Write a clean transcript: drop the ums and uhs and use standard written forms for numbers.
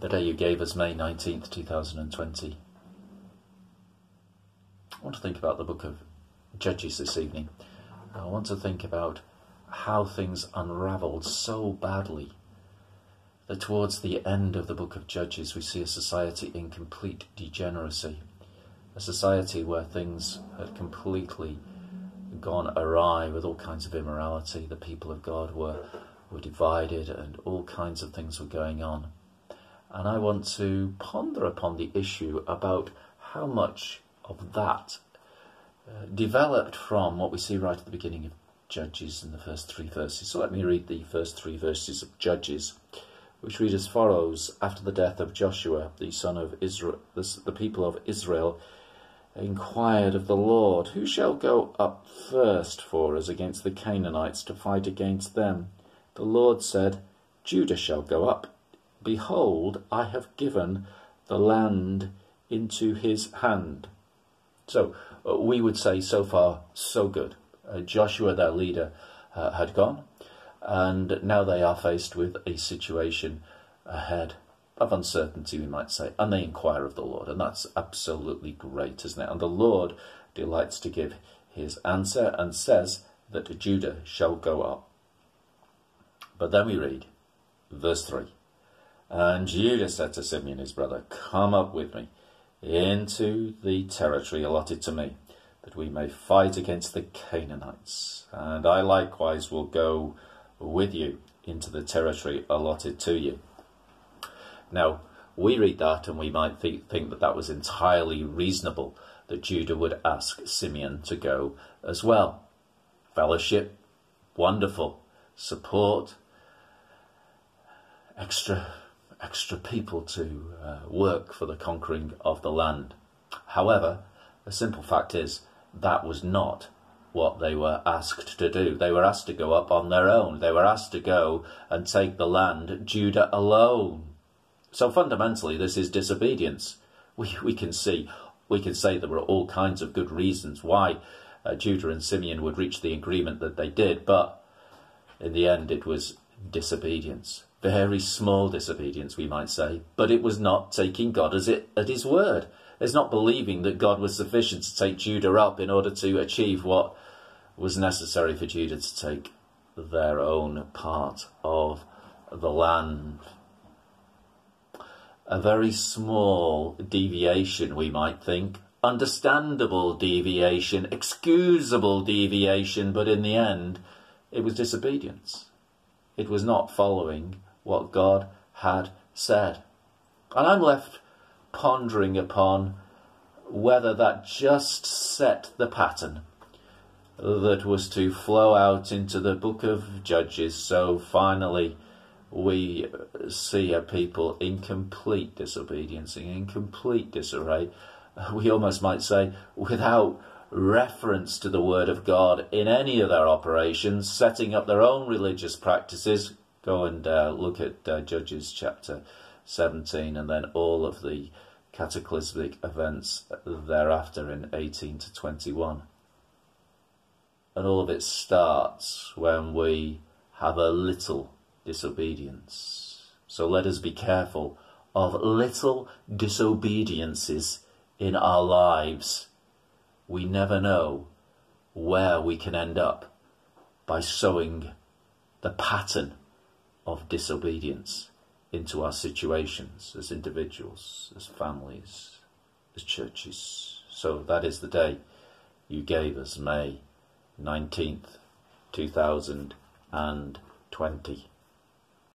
The day you gave us, May 19th, 2020. I want to think about the book of Judges this evening. I want to think about how things unravelled so badly that towards the end of the book of Judges we see a society in complete degeneracy, a society where things had completely gone awry with all kinds of immorality. The people of God were divided and all kinds of things were going on. And I want to ponder upon the issue about how much of that developed from what we see right at the beginning of Judges in the first 3 verses. So let me read the first 3 verses of Judges, which read as follows. After the death of Joshua, the son of Israel, the people of Israel inquired of the Lord, "Who shall go up first for us against the Canaanites to fight against them?" The Lord said, "Judah shall go up. Behold, I have given the land into his hand." So we would say so far, so good. Joshua, their leader, had gone, and now they are faced with a situation ahead of uncertainty, we might say, and they inquire of the Lord, and that's absolutely great, isn't it? And the Lord delights to give his answer and says that Judah shall go up. But then we read verse 3. And Judah said to Simeon his brother, "Come up with me into the territory allotted to me, that we may fight against the Canaanites. And I likewise will go with you into the territory allotted to you." Now, we read that and we might think that that was entirely reasonable, that Judah would ask Simeon to go as well. Fellowship, wonderful. Support, extra people to work for the conquering of the land. However, the simple fact is that was not what they were asked to do. They were asked to go up on their own. They were asked to go and take the land, Judah alone. So fundamentally, this is disobedience. We can say there were all kinds of good reasons why Judah and Simeon would reach the agreement that they did, but in the end it was disobedience. Very small disobedience, we might say, but it was not taking God at his word. It's not believing that God was sufficient to take Judah up in order to achieve what was necessary for Judah to take their own part of the land. A very small deviation, we might think, understandable deviation, excusable deviation, but in the end it was disobedience. It was not following what God had said. And I'm left pondering upon whether that just set the pattern that was to flow out into the book of Judges. So finally we see a people in complete disobedience, in complete disarray. We almost might say without reference to the word of God in any of their operations, setting up their own religious practices. Go and look at Judges chapter 17 and then all of the cataclysmic events thereafter in 18 to 21. And all of it starts when we have a little disobedience. So let us be careful of little disobediences in our lives. We never know where we can end up by sowing the pattern of disobedience into our situations as individuals, as families, as churches. So that is the day you gave us, May 19th, 2020.